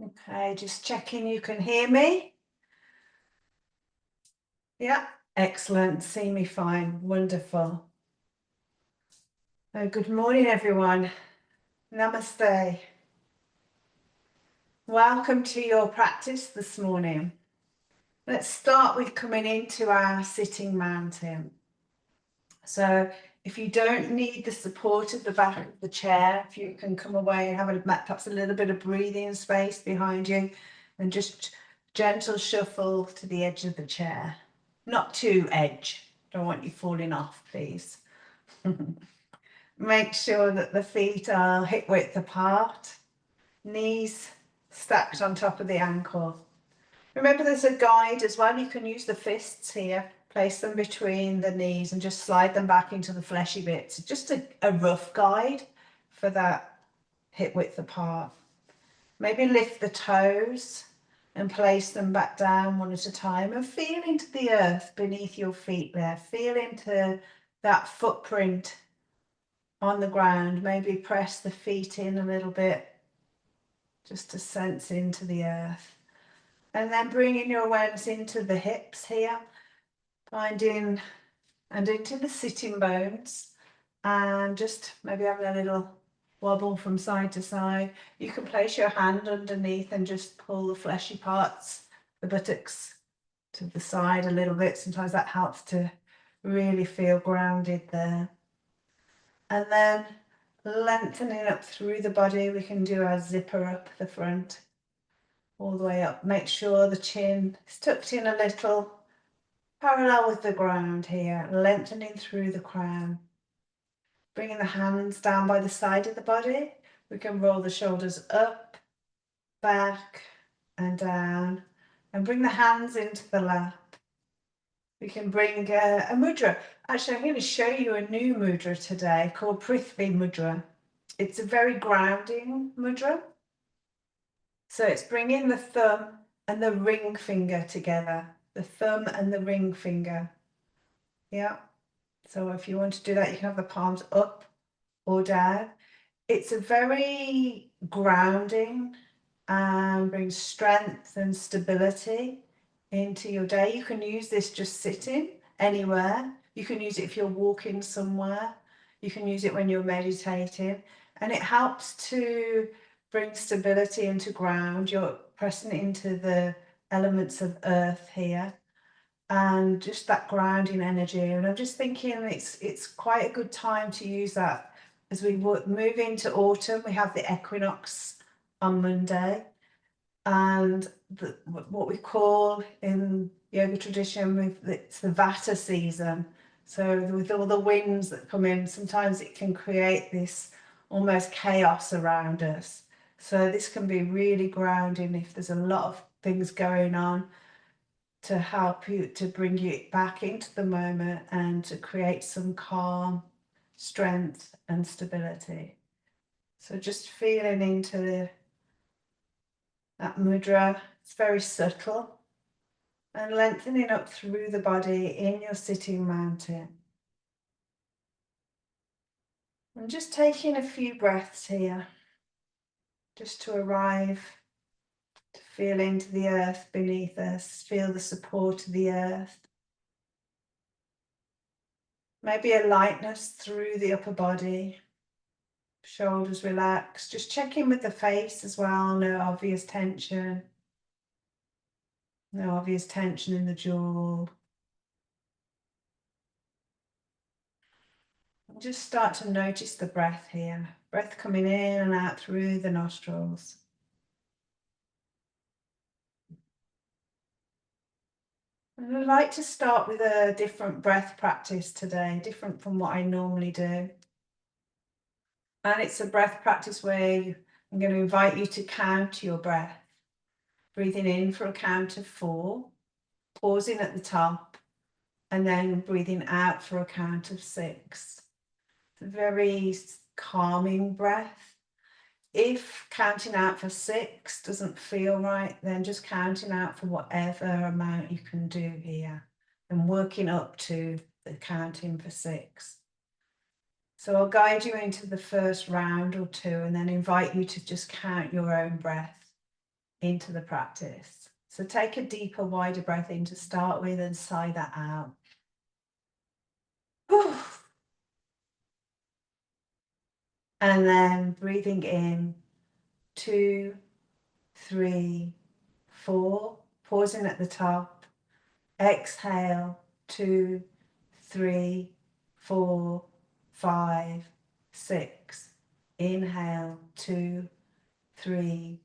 Okay, just checking you can hear me. Yeah, excellent. See me fine. Wonderful. Good morning, everyone. Namaste. Welcome to your practice this morning. Let's start with coming into our sitting mountain. So if you don't need the support of the back of the chair, if you can come away and have perhaps a little bit of breathing space behind you and just gentle shuffle to the edge of the chair. Not too edge. Don't want you falling off, please. Make sure that the feet are hip width apart, knees stacked on top of the ankle. Remember there's a guide as well. You can use the fists here, place them between the knees and just slide them back into the fleshy bits. Just a rough guide for that hip width apart. Maybe lift the toes and place them back down one at a time and feel into the earth beneath your feet there. Feel into that footprint on the ground. Maybe press the feet in a little bit just to sense into the earth. And then bringing your awareness into the hips here, finding and into the sitting bones, and just maybe having a little wobble from side to side. You can place your hand underneath and just pull the fleshy parts, the buttocks, to the side a little bit. Sometimes that helps to really feel grounded there. And then lengthening up through the body, we can do our zipper up the front, all the way up. Make sure the chin is tucked in a little, parallel with the ground here, lengthening through the crown. Bringing the hands down by the side of the body. We can roll the shoulders up, back and down, and bring the hands into the lap. We can bring a mudra. Actually, I'm going to show you a new mudra today called Prithvi Mudra. It's a very grounding mudra. So it's bringing the thumb and the ring finger together. The thumb and the ring finger. Yeah. So if you want to do that, you can have the palms up or down. It's a very grounding and brings strength and stability into your day. You can use this just sitting anywhere. You can use it if you're walking somewhere. You can use it when you're meditating. And it helps to bring stability into ground. You're pressing into the elements of earth here. And just that grounding energy. And I'm just thinking it's quite a good time to use that as we move into autumn. We have the equinox on Monday, and what we call in yoga tradition, it's the Vata season. So with all the winds that come in, sometimes it can create this almost chaos around us. So this can be really grounding if there's a lot of things going on, to help you to bring you back into the moment and to create some calm, strength and stability. So just feeling into that mudra. It's very subtle, and lengthening up through the body in your sitting mountain. And just taking a few breaths here, just to arrive, to feel into the earth beneath us, feel the support of the earth. Maybe a lightness through the upper body, shoulders relaxed. Just check in with the face as well, no obvious tension. No obvious tension in the jaw. And just start to notice the breath here. Breath coming in and out through the nostrils. And I'd like to start with a different breath practice today, different from what I normally do. And it's a breath practice where I'm going to invite you to count your breath. Breathing in for a count of 4, pausing at the top, and then breathing out for a count of 6. It's a very calming breath. If counting out for 6 doesn't feel right, then just counting out for whatever amount you can do here and working up to the counting for 6. So I'll guide you into the first round or 2 and then invite you to just count your own breath. into the practice. So take a deeper, wider breath in to start with and sigh that out. And then breathing in, 2, 3, 4, pausing at the top. Exhale, 2, 3, 4, 5, 6. Inhale, 2, 3,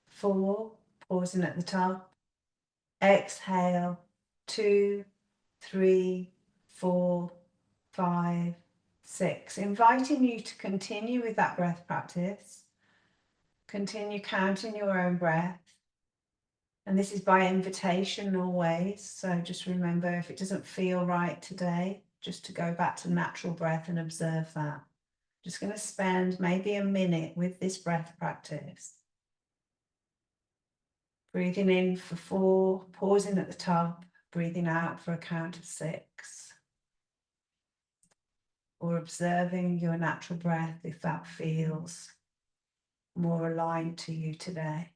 4, pausing at the top. Exhale, 2, 3, 4, 5, 6. Inviting you to continue with that breath practice. Continue counting your own breath. And this is by invitation always. So just remember, if it doesn't feel right today, just to go back to natural breath and observe that. Just going to spend maybe a minute with this breath practice. Breathing in for 4, pausing at the top, breathing out for a count of 6. Or observing your natural breath if that feels more aligned to you today.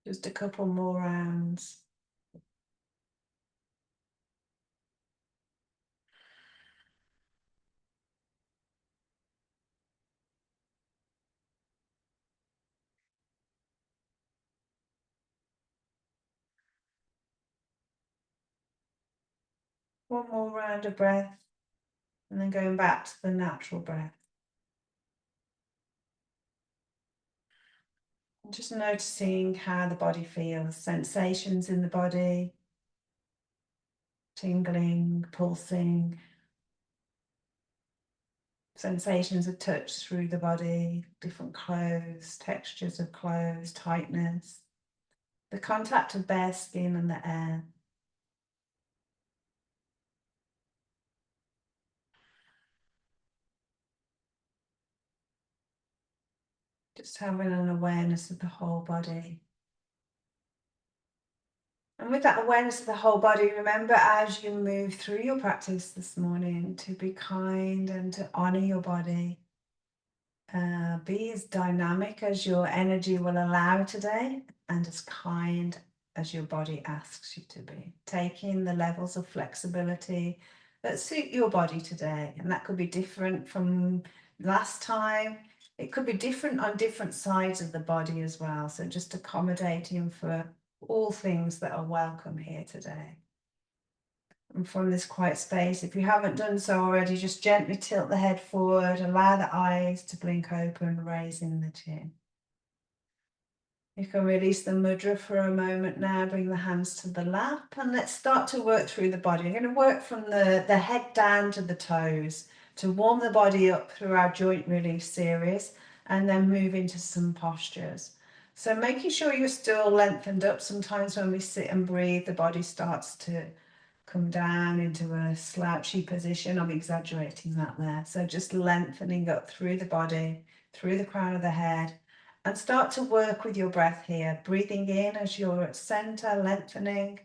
Just a couple more rounds. One more round of breath, and then going back to the natural breath. Just noticing how the body feels, sensations in the body, tingling, pulsing, sensations of touch through the body, different clothes, textures of clothes, tightness, the contact of bare skin and the air. Just having an awareness of the whole body. And with that awareness of the whole body, remember as you move through your practice this morning to be kind and to honor your body. Be as dynamic as your energy will allow today and as kind as your body asks you to be. Taking the levels of flexibility that suit your body today. And that could be different from last time. It could be different on different sides of the body as well. So just accommodating for all things that are welcome here today. And from this quiet space, if you haven't done so already, just gently tilt the head forward, allow the eyes to blink open, raising the chin. You can release the mudra for a moment now, bring the hands to the lap, and let's start to work through the body. I'm going to work from the head down to the toes to warm the body up through our joint release series, and then move into some postures. So making sure you're still lengthened up. Sometimes when we sit and breathe, the body starts to come down into a slouchy position. I'm exaggerating that there. So just lengthening up through the body, through the crown of the head, and start to work with your breath here. Breathing in as you're at center, lengthening,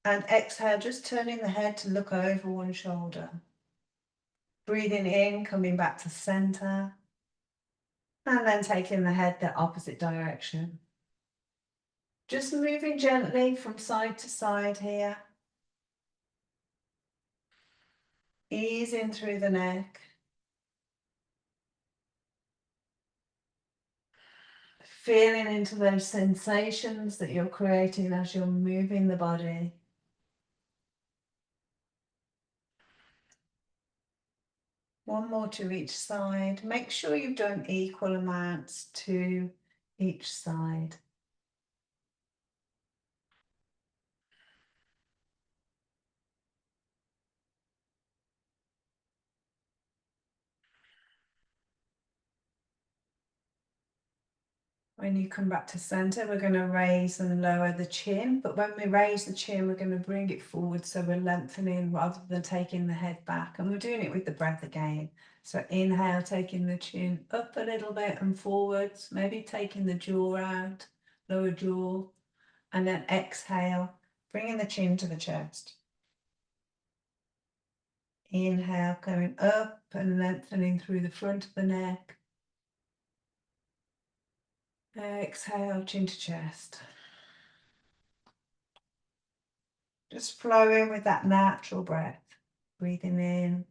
and exhale, just turning the head to look over one shoulder. Breathing in, coming back to center, and then taking the head the opposite direction. Just moving gently from side to side here. Ease in through the neck. Feeling into those sensations that you're creating as you're moving the body. One more to each side. Make sure you've done equal amounts to each side. When you come back to center, we're going to raise and lower the chin, but when we raise the chin, we're going to bring it forward, so we're lengthening rather than taking the head back, and we're doing it with the breath again. So inhale, taking the chin up a little bit and forwards, maybe taking the jaw out, lower jaw, and then exhale, bringing the chin to the chest. Inhale, going up and lengthening through the front of the neck. Exhale, chin to chest. Just flowing with that natural breath. Breathing in.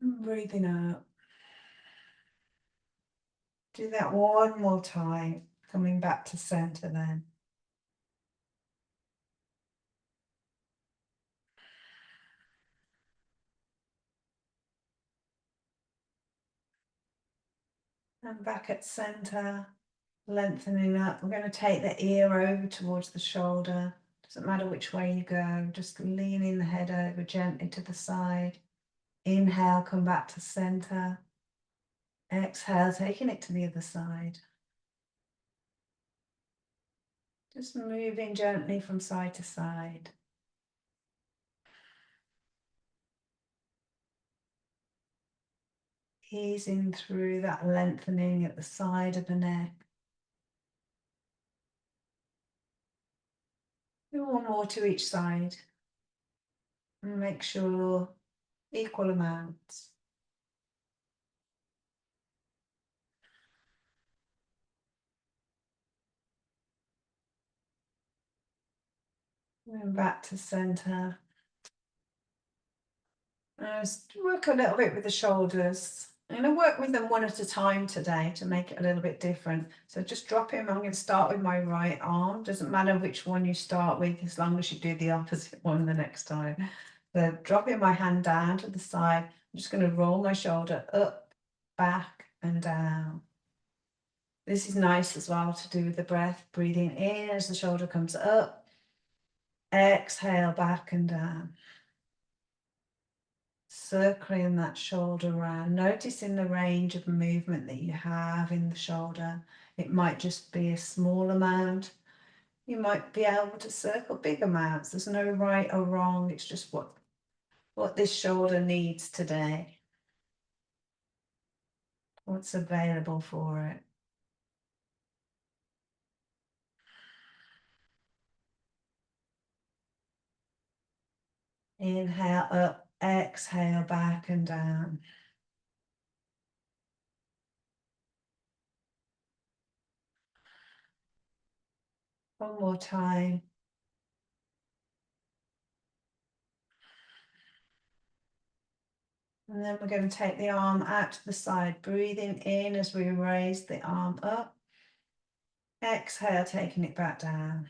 And breathing out. Do that one more time. Coming back to center then. And back at center. Lengthening up. We're going to take the ear over towards the shoulder. Doesn't matter which way you go. Just leaning the head over gently to the side. Inhale, come back to center. Exhale, taking it to the other side. Just moving gently from side to side. Easing through that lengthening at the side of the neck. Do one more to each side. And make sure equal amounts. And back to center. Just work a little bit with the shoulders. I'm going to work with them one at a time today to make it a little bit different. So just drop him. I'm going to start with my right arm. Doesn't matter which one you start with, as long as you do the opposite one the next time. So dropping my hand down to the side. I'm just going to roll my shoulder up, back and down. This is nice as well to do with the breath. Breathing in as the shoulder comes up. Exhale, back and down. Circling that shoulder around, noticing the range of movement that you have in the shoulder. It might just be a small amount. You might be able to circle big amounts. There's no right or wrong. It's just what this shoulder needs today. What's available for it. Inhale up, exhale back and down. One more time. And then we're going to take the arm out to the side, breathing in as we raise the arm up. Exhale, taking it back down.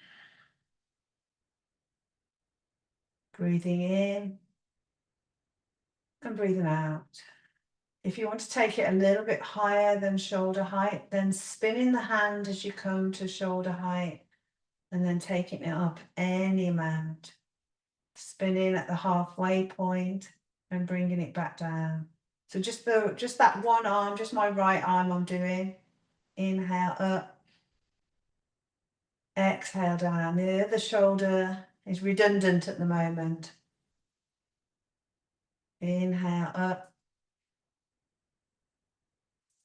Breathing in and breathing out. If you want to take it a little bit higher than shoulder height, then spinning the hand as you come to shoulder height and then taking it up any amount. Spinning at the halfway point and bringing it back down. So just that one arm, just my right arm I'm doing. Inhale up. Exhale down. The other shoulder is redundant at the moment. Inhale up.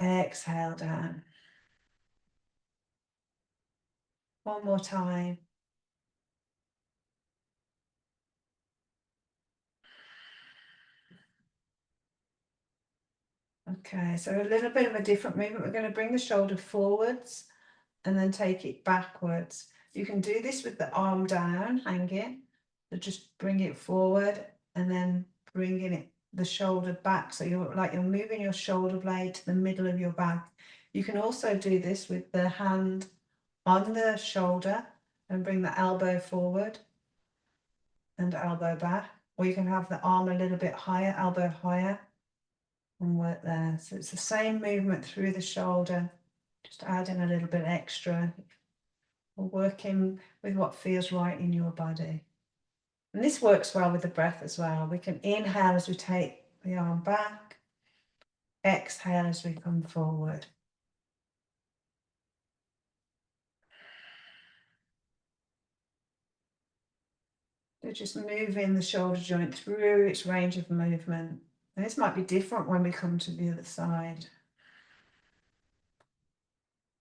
Exhale down. One more time. Okay, so a little bit of a different movement. We're going to bring the shoulder forwards and then take it backwards. You can do this with the arm down, hanging. So just bring it forward and then bringing it the shoulder back. So you're moving your shoulder blade to the middle of your back. You can also do this with the hand on the shoulder and bring the elbow forward and elbow back. Or you can have the arm a little bit higher, elbow higher, and work there. So it's the same movement through the shoulder, just adding a little bit extra, or working with what feels right in your body. And this works well with the breath as well. We can inhale as we take the arm back, exhale as we come forward. So just moving the shoulder joint through its range of movement. And this might be different when we come to the other side.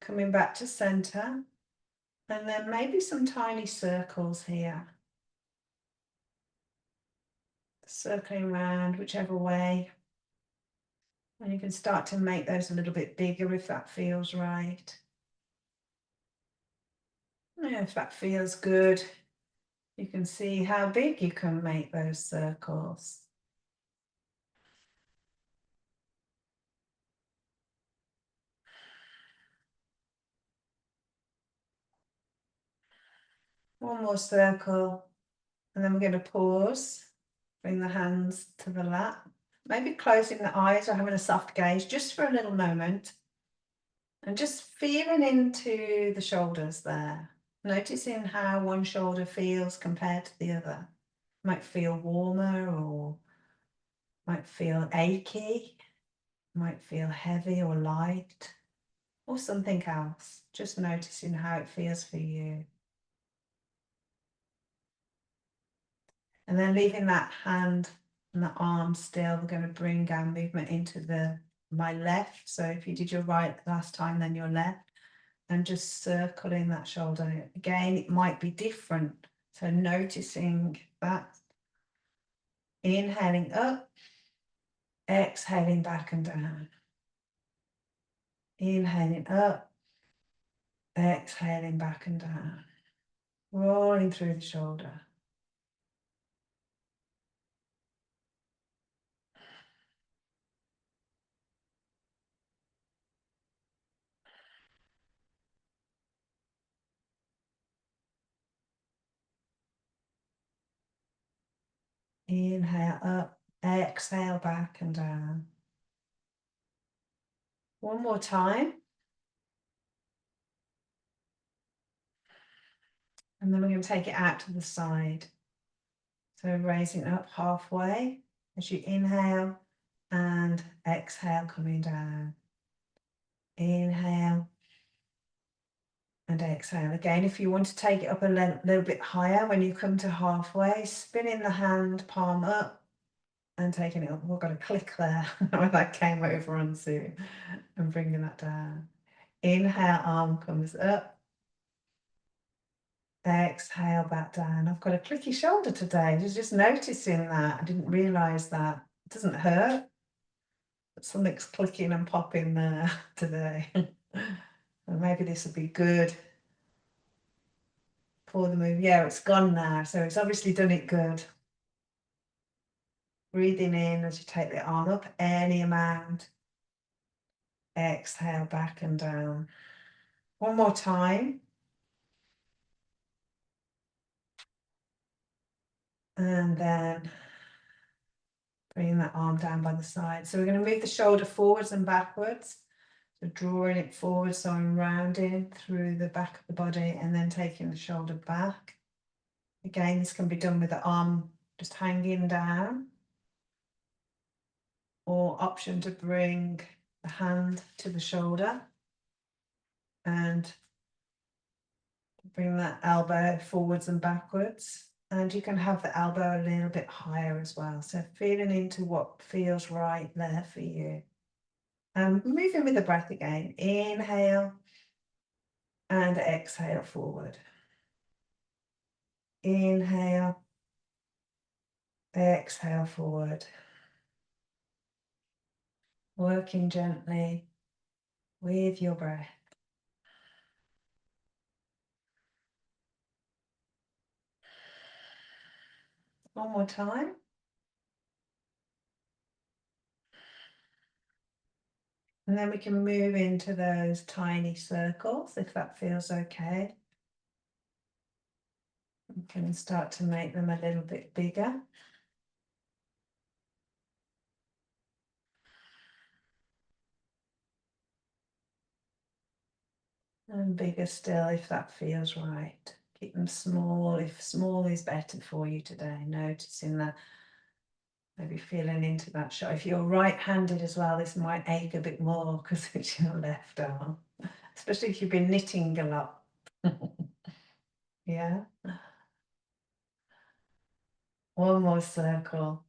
Coming back to center, and then maybe some tiny circles here. Circling around whichever way. And you can start to make those a little bit bigger if that feels right. Yeah, if that feels good, you can see how big you can make those circles. One more circle, and then we're going to pause, bring the hands to the lap, maybe closing the eyes or having a soft gaze just for a little moment, and just feeling into the shoulders there, noticing how one shoulder feels compared to the other. Might feel warmer or might feel achy, might feel heavy or light, or something else. Just noticing how it feels for you. And then leaving that hand and the arm still, we're going to bring our movement into my left. So if you did your right last time, then your left, and just circling that shoulder. Again, it might be different. So noticing that. Inhaling up, exhaling back and down. Inhaling up, exhaling back and down. Rolling through the shoulder. Inhale up, exhale back and down. One more time. And then we're going to take it out to the side. So raising up halfway as you inhale and exhale, coming down. Inhale and exhale. Again, if you want to take it up a little bit higher, when you come to halfway, spinning the hand palm up and taking it up. We've got a click there when that came over on Zoom, and bringing that down. Inhale, arm comes up. Exhale back down. I've got a clicky shoulder today. Just noticing that. I didn't realise that. It doesn't hurt. But something's clicking and popping there today. And maybe this will be good for the move. Yeah, it's gone now. So it's obviously done it good. Breathing in as you take the arm up any amount. Exhale back and down. One more time. And then bring that arm down by the side. So we're going to move the shoulder forwards and backwards. So drawing it forward, so I'm rounding through the back of the body and then taking the shoulder back. Again, this can be done with the arm just hanging down, or option to bring the hand to the shoulder and bring that elbow forwards and backwards. And you can have the elbow a little bit higher as well. So feeling into what feels right there for you. Moving with the breath again. Inhale and exhale forward. Inhale, exhale forward. Working gently with your breath. One more time. And then we can move into those tiny circles if that feels okay. We can start to make them a little bit bigger. And bigger still if that feels right. Keep them small if small is better for you today. Noticing that, maybe feeling into that shot. If you're right-handed as well, this might ache a bit more because it's your left arm. Especially if you've been knitting a lot. Yeah. One more circle.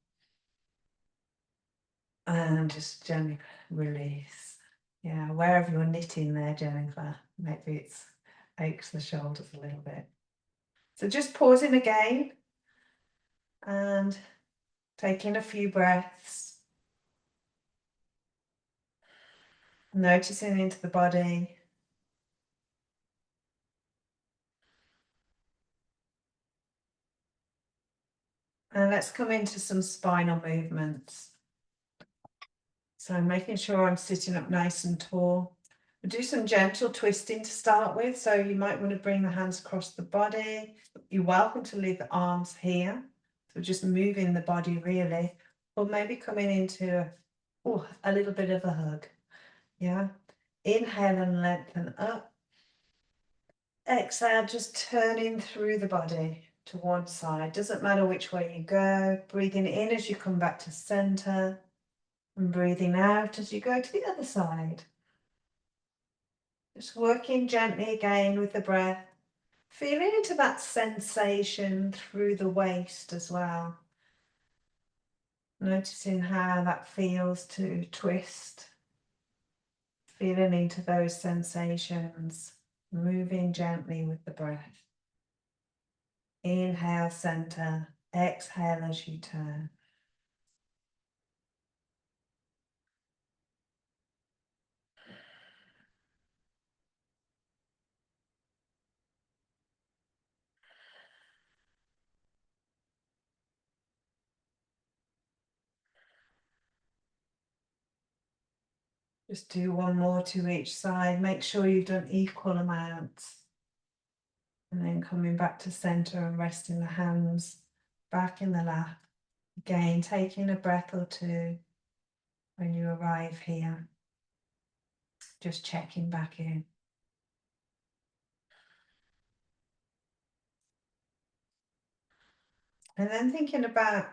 And just gently release. Yeah, wherever you're knitting there, Jennifer, maybe it's aches the shoulders a little bit. So just pausing again and taking a few breaths. Noticing into the body. And let's come into some spinal movements. So making sure I'm sitting up nice and tall. We'll do some gentle twisting to start with. So you might want to bring the hands across the body. You're welcome to leave the arms here. So just moving the body really. Or maybe coming into a little bit of a hug. Yeah. Inhale and lengthen up. Exhale, just turning through the body to one side. Doesn't matter which way you go. Breathing in as you come back to center. And breathing out as you go to the other side. Just working gently again with the breath. Feeling into that sensation through the waist as well. Noticing how that feels to twist. Feeling into those sensations. Moving gently with the breath. Inhale, center. Exhale as you turn. Just do one more to each side. Make sure you've done equal amounts. And then coming back to center and resting the hands back in the lap. Again, taking a breath or two when you arrive here. Just checking back in. And then thinking about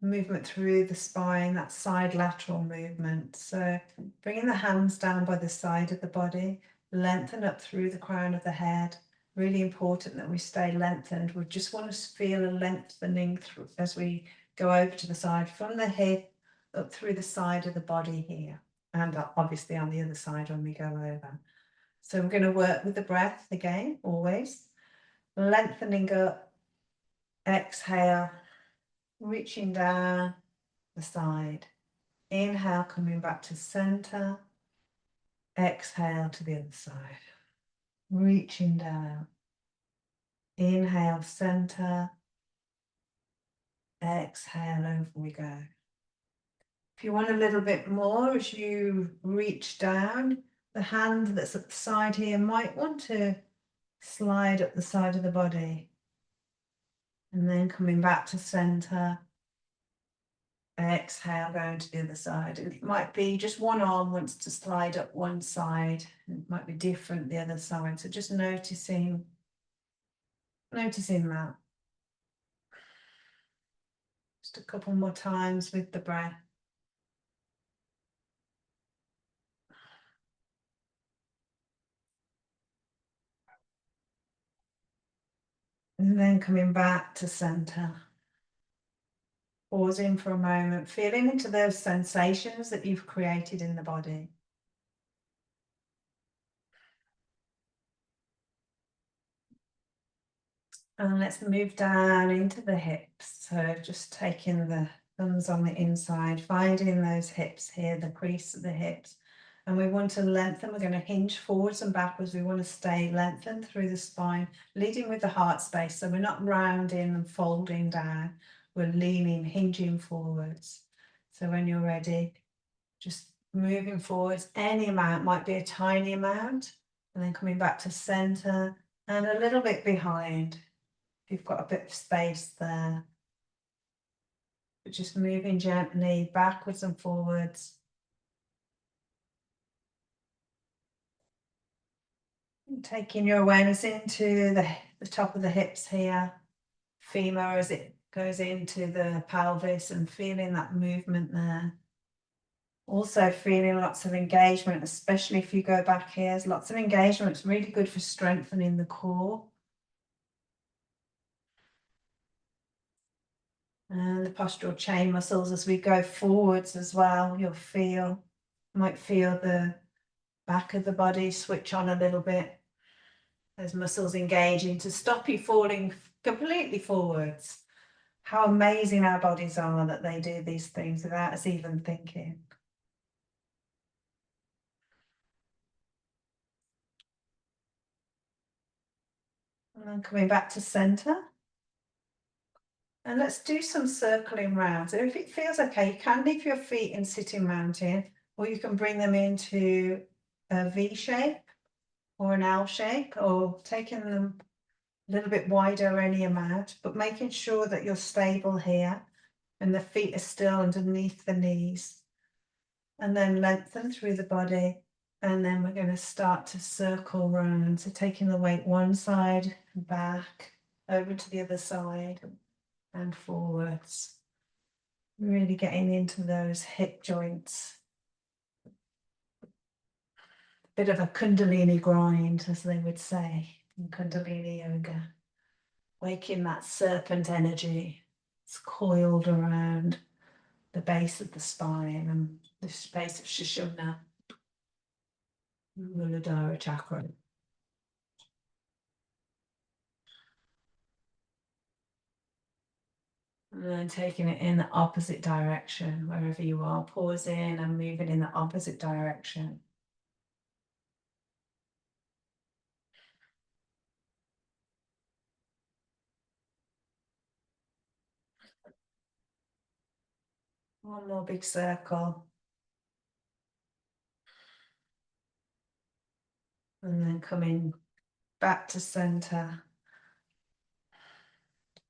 movement through the spine, that side lateral movement. So bringing the hands down by the side of the body, lengthen up through the crown of the head. Really important that we stay lengthened. We just want to feel a lengthening through as we go over to the side from the hip up through the side of the body here. And obviously on the other side when we go over. So we're going to work with the breath again, always. Lengthening up, exhale, reaching down the side. Inhale, coming back to center. Exhale to the other side. Reaching down. Inhale, center. Exhale, over we go. If you want a little bit more as you reach down, the hand that's at the side here might want to slide up the side of the body. And then coming back to center. Exhale, going to the other side. It might be just one arm wants to slide up one side. It might be different the other side. So just noticing that. Just a couple more times with the breath. And then coming back to center. Pausing for a moment, feeling into those sensations that you've created in the body. And let's move down into the hips. So just taking the thumbs on the inside, finding those hips here, the crease of the hips. And we want to lengthen. We're going to hinge forwards and backwards. We want to stay lengthened through the spine, leading with the heart space. So we're not rounding and folding down. We're leaning, hinging forwards. So when you're ready, just moving forwards. Any amount, might be a tiny amount. And then coming back to center and a little bit behind. You've got a bit of space there. But just moving gently backwards and forwards. And taking your awareness into the top of the hips here. Femur as it goes into the pelvis and feeling that movement there. Also feeling lots of engagement, especially if you go back here. There's lots of engagement. It's really good for strengthening the core. And the postural chain muscles as we go forwards as well, might feel the back of the body switch on a little bit. Those muscles engaging to stop you falling completely forwards. How amazing our bodies are that they do these things without us even thinking. And then coming back to center. And let's do some circling round. So if it feels okay, you can leave your feet in sitting mountain, or you can bring them into a V shape or an L shape, or taking them a little bit wider any amount, but making sure that you're stable here and the feet are still underneath the knees. And then lengthen through the body. And then we're going to start to circle round. So taking the weight one side, back, over to the other side and forwards. Really getting into those hip joints. Bit of a Kundalini grind, as they would say in Kundalini yoga. Waking that serpent energy. It's coiled around the base of the spine and the space of Sushumna, Muladhara chakra. And then taking it in the opposite direction, wherever you are, pausing and moving in the opposite direction. One more big circle. And then coming back to center.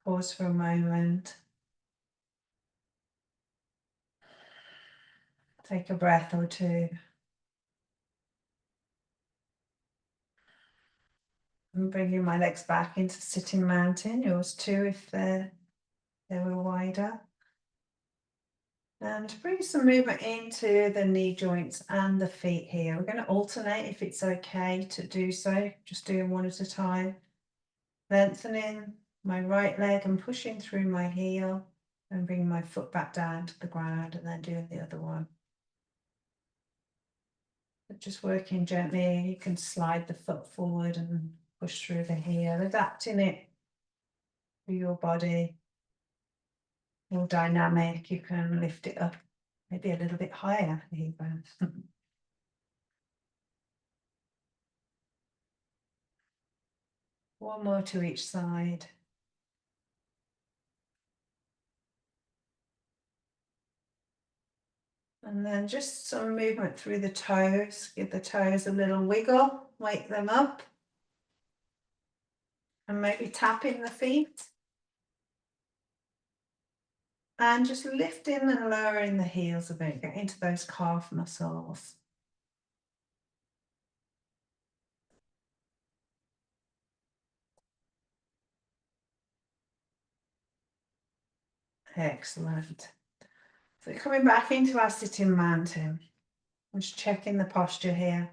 Pause for a moment. Take a breath or two. I'm bringing my legs back into sitting mountain, yours too if they were wider. And bring some movement into the knee joints and the feet here. We're going to alternate if it's okay to do so, just doing one at a time. Lengthening my right leg and pushing through my heel and bringing my foot back down to the ground and then doing the other one. But just working gently, you can slide the foot forward and push through the heel, adapting it for your body. More dynamic, you can lift it up maybe a little bit higher even. One more to each side. And then just some movement through the toes. Give the toes a little wiggle, wake them up. And maybe tapping the feet. And just lifting and lowering the heels a bit, get into those calf muscles. Excellent. So coming back into our sitting mountain, just checking the posture here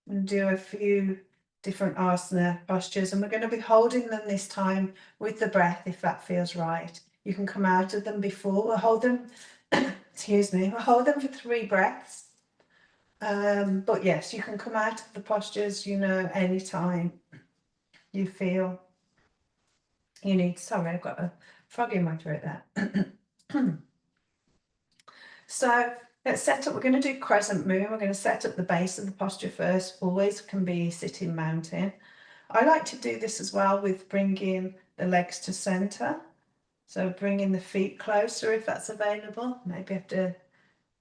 and do a few different asana postures, and we're going to be holding them this time with the breath if that feels right. You can come out of them before. We'll hold them, excuse me, we'll hold them for 3 breaths. But yes, you can come out of the postures, anytime you feel you need. Sorry, I've got a frog in my throat there. So let's set up, we're going to do crescent moon. We're going to set up the base of the posture first. Always can be sitting mountain. I like to do this as well with bringing the legs to center. So bringing the feet closer if that's available. Maybe I have to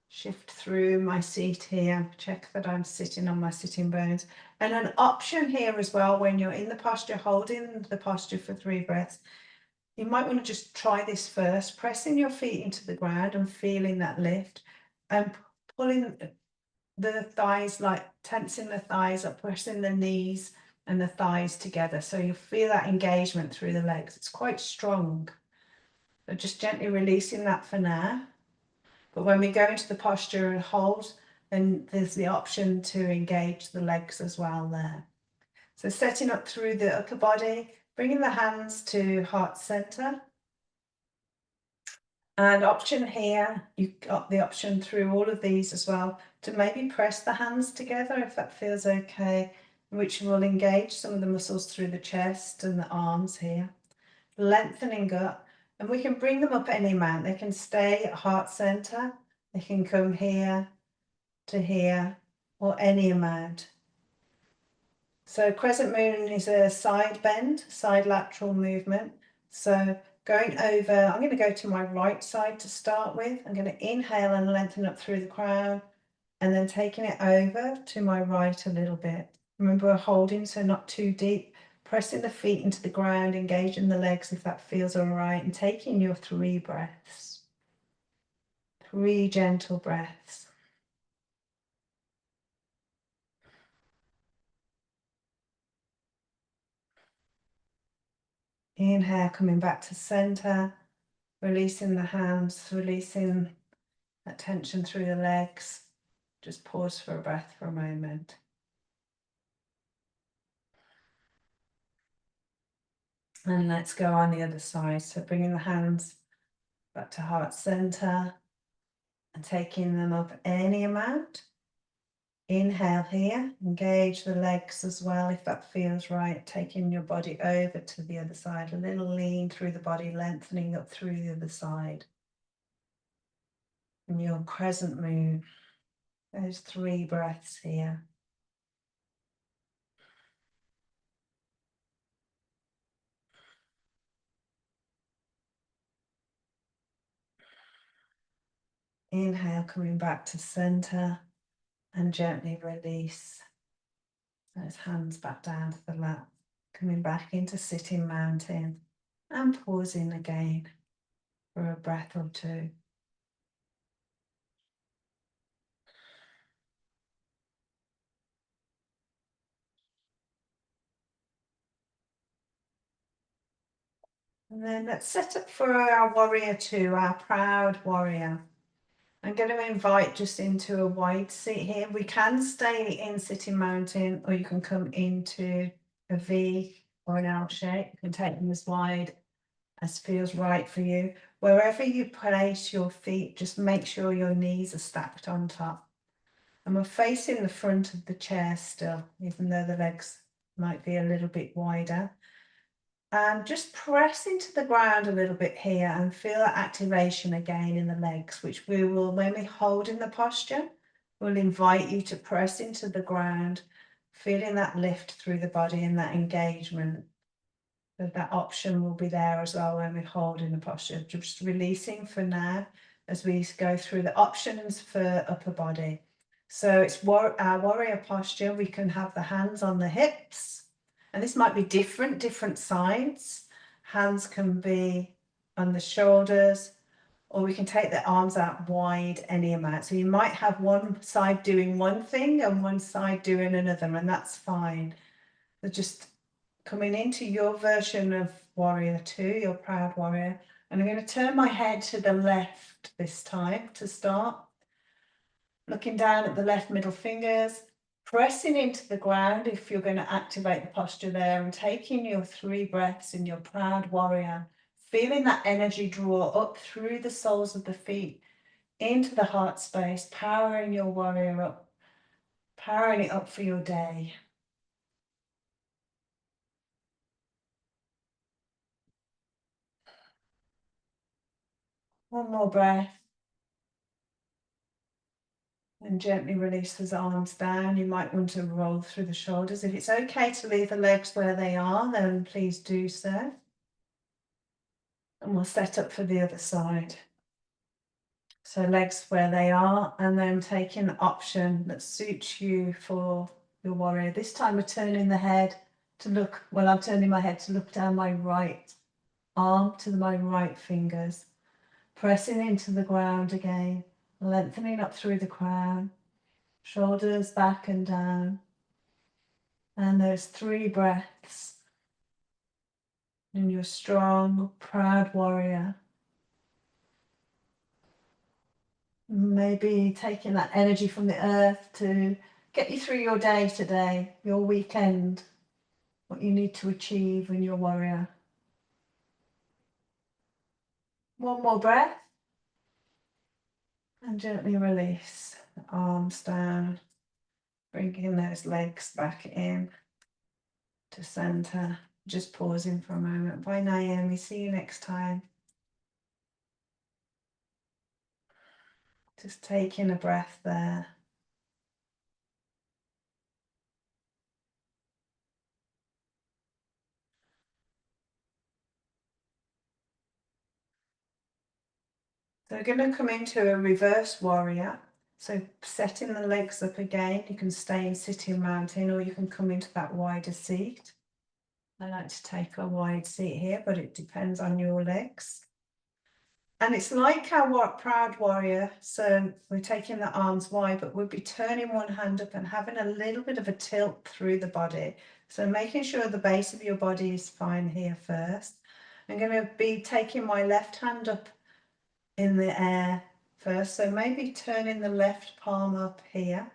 shift through my seat here, check that I'm sitting on my sitting bones. And an option here as well, when you're in the posture, holding the posture for 3 breaths, you might want to just try this first, pressing your feet into the ground and feeling that lift and pulling the thighs, like tensing the thighs up, pressing the knees and the thighs together. So you feel that engagement through the legs. It's quite strong. So just gently releasing that for now. But when we go into the posture and hold, then there's the option to engage the legs as well there. So setting up through the upper body, bringing the hands to heart center. And option here, you've got the option through all of these as well to maybe press the hands together if that feels okay, which will engage some of the muscles through the chest and the arms here. Lengthening up, and we can bring them up any amount. They can stay at heart center, they can come here to here, or any amount. So crescent moon is a side bend, side lateral movement. So going over, I'm going to go to my right side to start with. I'm going to inhale and lengthen up through the crown, and then taking it over to my right a little bit. Remember, we're holding, so not too deep. Pressing the feet into the ground, engaging the legs if that feels all right, and taking your 3 breaths. 3 gentle breaths. Inhale, coming back to center, releasing the hands, releasing that tension through the legs. Just pause for a breath for a moment. And let's go on the other side. So bringing the hands back to heart center and taking them up any amount. Inhale here, engage the legs as well if that feels right, taking your body over to the other side, a little lean through the body, lengthening up through the other side. And your crescent moon, those 3 breaths here. Inhale, coming back to center and gently release those hands back down to the lap, coming back into sitting mountain and pausing again for a breath or 2. And then let's set up for our warrior 2, our proud warrior. I'm going to invite just into a wide seat here. We can stay in sitting mountain, or you can come into a V or an L shape. You can take them as wide as feels right for you. Wherever you place your feet, just make sure your knees are stacked on top. And we're facing the front of the chair still, even though the legs might be a little bit wider. And just press into the ground a little bit here and feel that activation again in the legs, which we will, when we hold in the posture, we'll invite you to press into the ground, feeling that lift through the body and that engagement. That option will be there as well when we hold in the posture. Just releasing for now as we go through the options for upper body. So it's our warrior posture. We can have the hands on the hips. And this might be different sides. Hands can be on the shoulders, or we can take the arms out wide any amount. So you might have one side doing one thing and one side doing another, and that's fine. So just coming into your version of warrior 2, your proud warrior. And I'm going to turn my head to the left this time to start. Looking down at the left middle fingers, pressing into the ground if you're going to activate the posture there, and taking your 3 breaths in your proud warrior, feeling that energy draw up through the soles of the feet into the heart space, powering your warrior up, powering it up for your day. One more breath. And gently release those arms down. You might want to roll through the shoulders. If it's okay to leave the legs where they are, then please do so. And we'll set up for the other side. So legs where they are, and then taking the option that suits you for your warrior. This time we're turning the head to look, well, I'm turning my head to look down my right arm to my right fingers. Pressing into the ground again, lengthening up through the crown. Shoulders back and down. And those 3 breaths in your strong, proud warrior. Maybe taking that energy from the earth to get you through your day today, your weekend, what you need to achieve in your warrior. One more breath. And gently release the arms down, bringing those legs back in to center. Just pausing for a moment. Bye, Naomi. See you next time. Just taking a breath there. So we're going to come into a reverse warrior. So setting the legs up again, you can stay in sitting mountain or you can come into that wider seat. I like to take a wide seat here, but it depends on your legs. And it's like our proud warrior. So we're taking the arms wide, but we'll be turning one hand up and having a little bit of a tilt through the body. So making sure the base of your body is fine here first. I'm going to be taking my left hand up in the air first. So maybe turning the left palm up here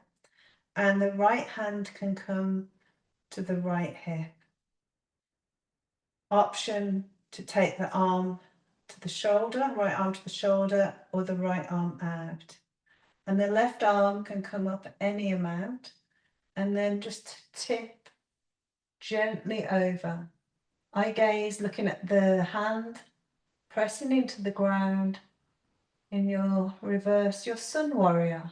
and the right hand can come to the right hip. Option to take the arm to the shoulder, right arm to the shoulder, or the right arm out. And the left arm can come up any amount and then just tip gently over. Eye gaze looking at the hand, pressing into the ground in your reverse, your sun warrior.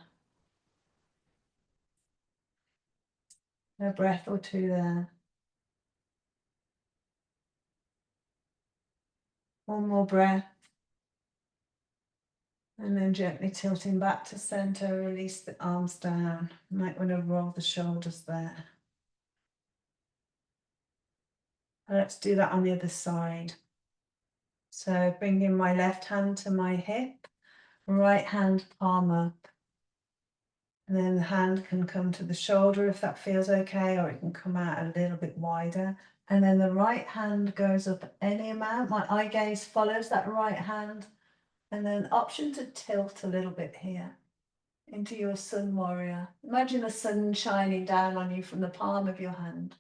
A breath or two there. One more breath. And then gently tilting back to center, release the arms down. You might want to roll the shoulders there. Let's do that on the other side. So bringing my left hand to my hip, right hand palm up. And then the hand can come to the shoulder if that feels okay, or it can come out a little bit wider. And then the right hand goes up any amount. My eye gaze follows that right hand. And then option to tilt a little bit here into your sun warrior. Imagine the sun shining down on you from the palm of your hand.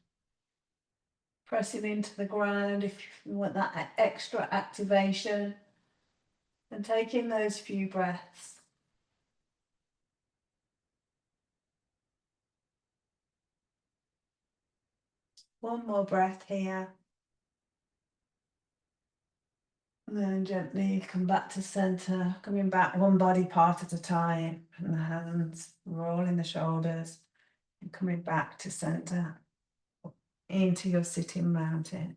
Pressing into the ground if you want that extra activation. And taking those few breaths. One more breath here. And then gently come back to center, coming back one body part at a time. And the hands rolling the shoulders and coming back to center into your sitting mountain.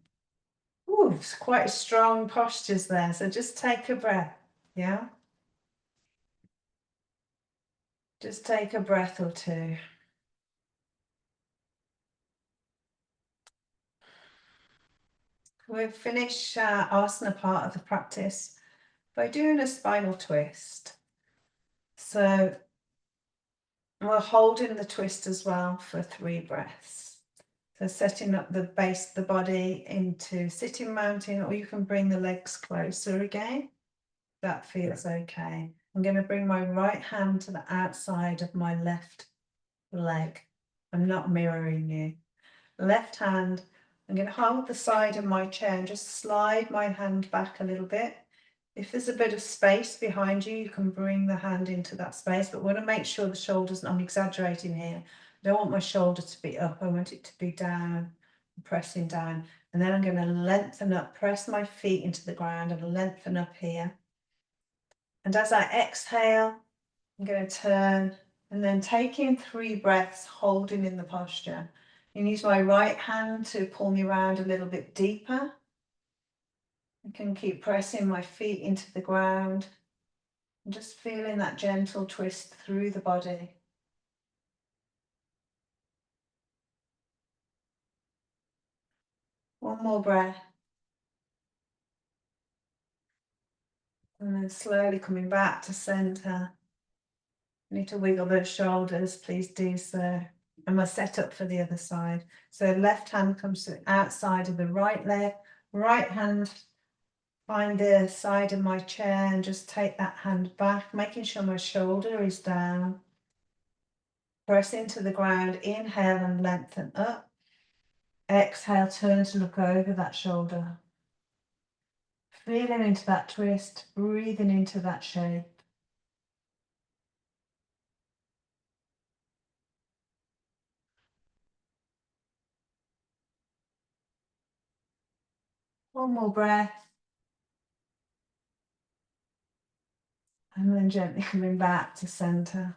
Ooh, it's quite strong postures there. So just take a breath. Yeah. Just take a breath or two. We'll finish asana part of the practice by doing a spinal twist. So we're holding the twist as well for 3 breaths. So setting up the base of the body into sitting mountain, or you can bring the legs closer again. That feels okay. I'm going to bring my right hand to the outside of my left leg. I'm not mirroring you. Left hand, I'm going to hold the side of my chair and just slide my hand back a little bit. If there's a bit of space behind you, you can bring the hand into that space, but we want to make sure the shoulders, I'm exaggerating here. I don't want my shoulder to be up, I want it to be down, pressing down. And then I'm going to lengthen up, press my feet into the ground and lengthen up here. And as I exhale, I'm going to turn and then taking 3 breaths, holding in the posture. And use my right hand to pull me around a little bit deeper. I can keep pressing my feet into the ground and just feeling that gentle twist through the body. One more breath. And then slowly coming back to center. You need to wiggle those shoulders, please do so. And we'll set up for the other side. So left hand comes to the outside of the right leg, right hand find the side of my chair and just take that hand back, making sure my shoulder is down. Press into the ground, inhale and lengthen up. Exhale, turn to look over that shoulder. Feeling into that twist, breathing into that shape. One more breath. And then gently coming back to center.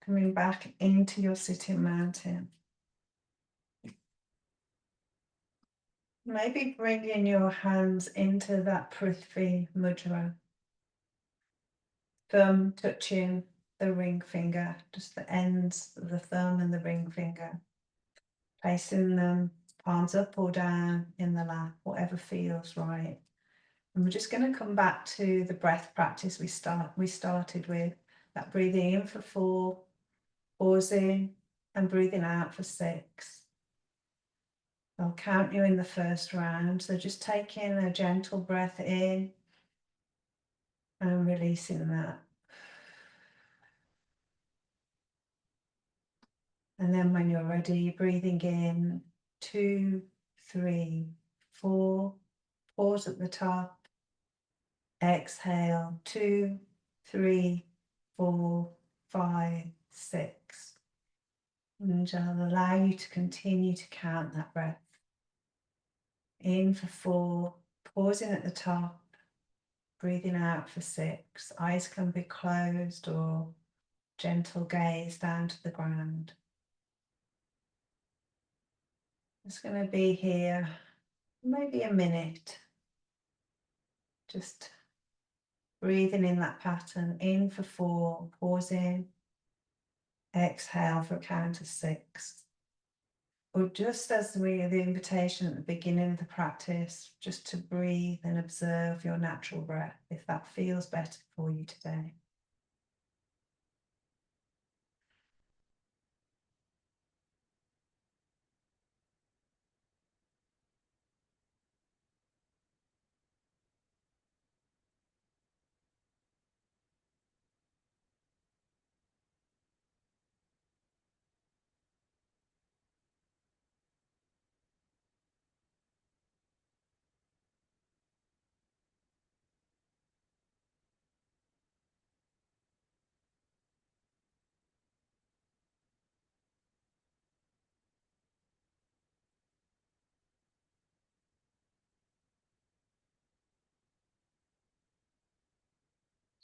Coming back into your sitting mountain. Maybe bringing your hands into that Prithvi Mudra. Thumb touching the ring finger, just the ends of the thumb and the ring finger. Placing them palms up or down in the lap, whatever feels right. And we're just going to come back to the breath practice we started with. That breathing in for 4, pausing and breathing out for 6. I'll count you in the first round. So just taking a gentle breath in and releasing that. And then when you're ready, breathing in 2, 3, 4, pause at the top. Exhale 2, 3, 4, 5, 6. And I'll allow you to continue to count that breath. In for 4, pausing at the top, breathing out for 6. Eyes can be closed or gentle gaze down to the ground. It's going to be here maybe a minute. Just breathing in that pattern. In for 4, pausing. Exhale for a count of 6. Or just as the invitation at the beginning of the practice, just to breathe and observe your natural breath, if that feels better for you today.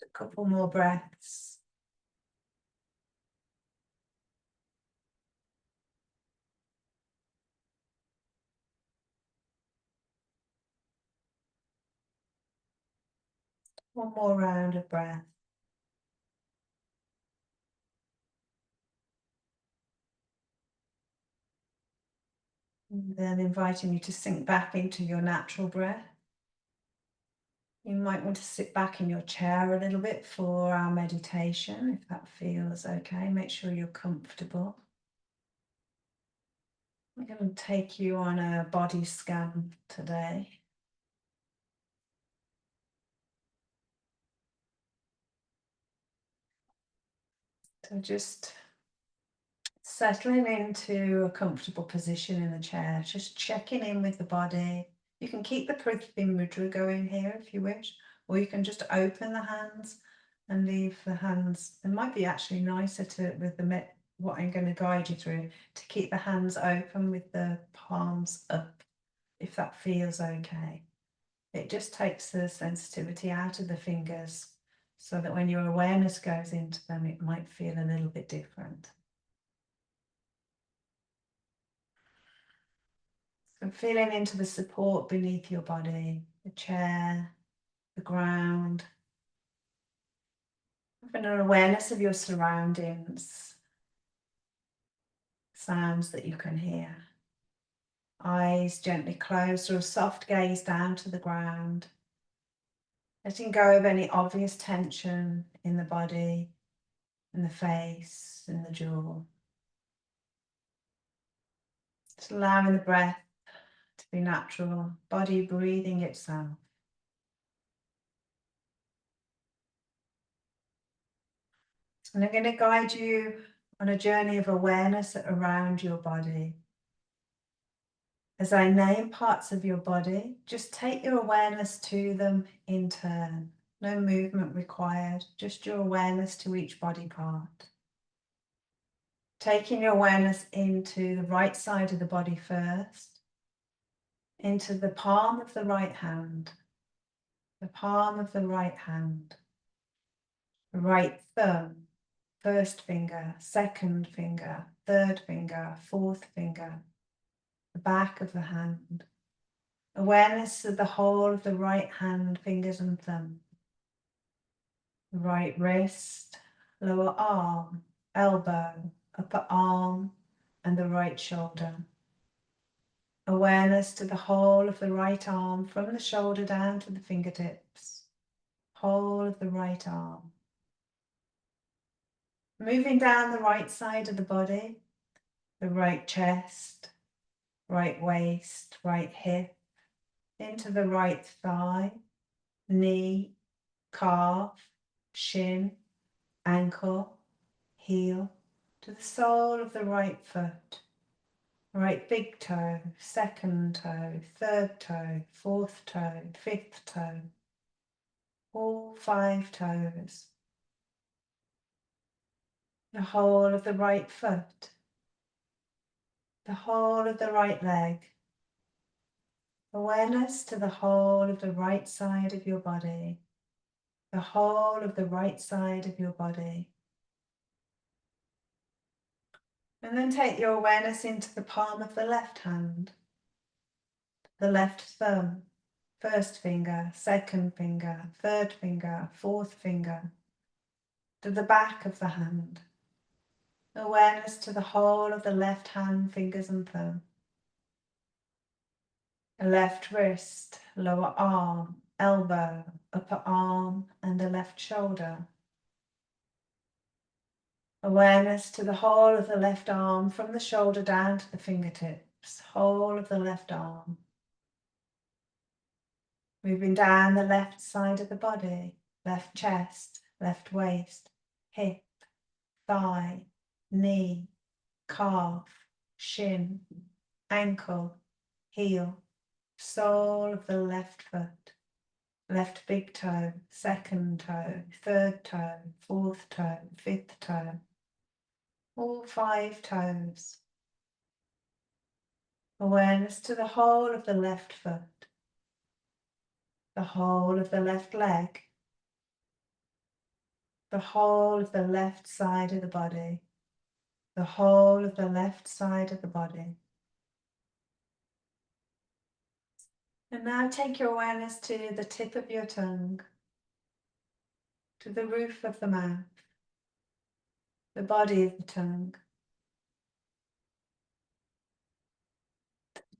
A couple more breaths. One more round of breath. And then inviting you to sink back into your natural breath. You might want to sit back in your chair a little bit for our meditation, if that feels okay. Make sure you're comfortable. I'm going to take you on a body scan today. So just settling into a comfortable position in the chair, just checking in with the body. You can keep the Prithvi Mudra going here if you wish, or you can just open the hands and leave the hands. It might be actually nicer to, with what I'm going to guide you through, to keep the hands open with the palms up, if that feels okay. It just takes the sensitivity out of the fingers so that when your awareness goes into them, it might feel a little bit different. So feeling into the support beneath your body, the chair, the ground. Having an awareness of your surroundings, sounds that you can hear. Eyes gently closed or a soft gaze down to the ground. Letting go of any obvious tension in the body, in the face, in the jaw. Just allowing the breath to be natural, body breathing itself. And I'm going to guide you on a journey of awareness around your body. As I name parts of your body, just take your awareness to them in turn. No movement required, just your awareness to each body part. Taking your awareness into the right side of the body first, into the palm of the right hand, the palm of the right hand, right thumb, first finger, second finger, third finger, fourth finger, the back of the hand. Awareness of the whole of the right hand, fingers and thumb. The right wrist, lower arm, elbow, upper arm, and the right shoulder. Awareness to the whole of the right arm from the shoulder down to the fingertips. Whole of the right arm. Moving down the right side of the body, the right chest, right waist, right hip, into the right thigh, knee, calf, shin, ankle, heel, to the sole of the right foot, right big toe, second toe, third toe, fourth toe, fifth toe, all 5 toes, the whole of the right foot, the whole of the right leg, awareness to the whole of the right side of your body, the whole of the right side of your body. And then take your awareness into the palm of the left hand, the left thumb, first finger, second finger, third finger, fourth finger, to the back of the hand. Awareness to the whole of the left hand, fingers and thumb. The left wrist, lower arm, elbow, upper arm, and the left shoulder. Awareness to the whole of the left arm from the shoulder down to the fingertips, whole of the left arm. Moving down the left side of the body, left chest, left waist, hip, thigh, knee, calf, shin, ankle, heel, sole of the left foot, left big toe, second toe, third toe, fourth toe, fifth toe, all 5 toes. Awareness to the whole of the left foot, the whole of the left leg, the whole of the left side of the body, the whole of the left side of the body. And now take your awareness to the tip of your tongue, to the roof of the mouth, the body of the tongue,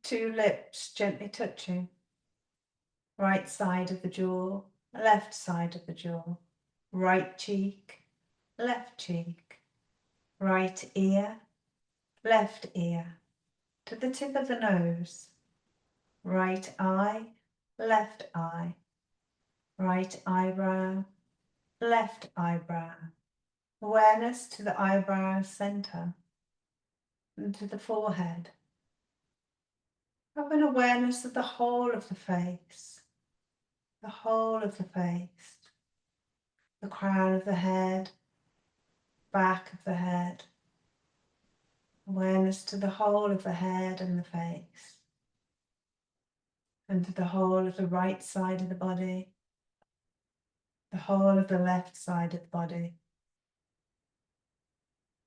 2 lips gently touching, right side of the jaw, left side of the jaw, right cheek, left cheek, right ear, left ear, to the tip of the nose, right eye, left eye, right eyebrow, left eyebrow, awareness to the eyebrow center, and to the forehead. Have an awareness of the whole of the face, the whole of the face, the crown of the head, back of the head, awareness to the whole of the head and the face, and to the whole of the right side of the body, the whole of the left side of the body,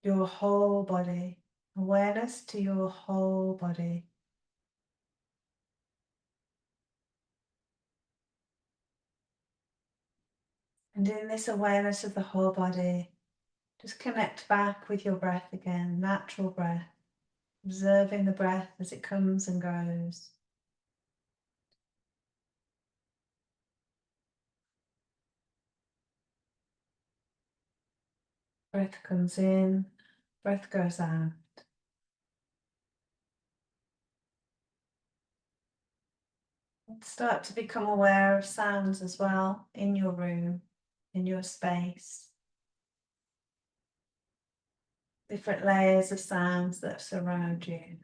your whole body, awareness to your whole body. And in this awareness of the whole body, just connect back with your breath again, natural breath, observing the breath as it comes and goes. Breath comes in, breath goes out. And start to become aware of sounds as well in your room, in your space. Different layers of sounds that surround you.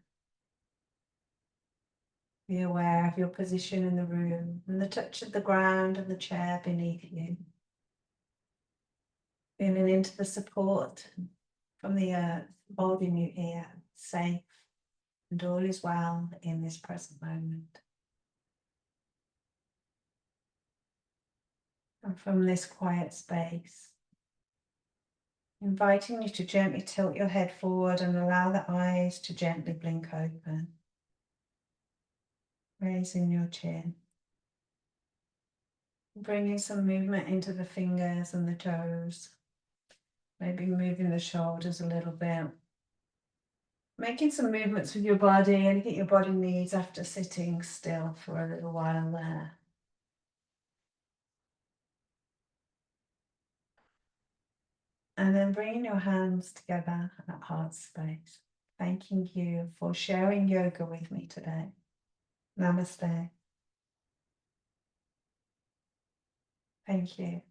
Be aware of your position in the room and the touch of the ground and the chair beneath you. Feeling into the support from the earth, holding you here, safe, and all is well in this present moment. and from this quiet space. Inviting you to gently tilt your head forward and allow the eyes to gently blink open. Raising your chin. Bringing some movement into the fingers and the toes. Maybe moving the shoulders a little bit. Making some movements with your body, anything your body needs after sitting still for a little while there. And then bringing your hands together at heart space. Thanking you for sharing yoga with me today. Namaste. Thank you.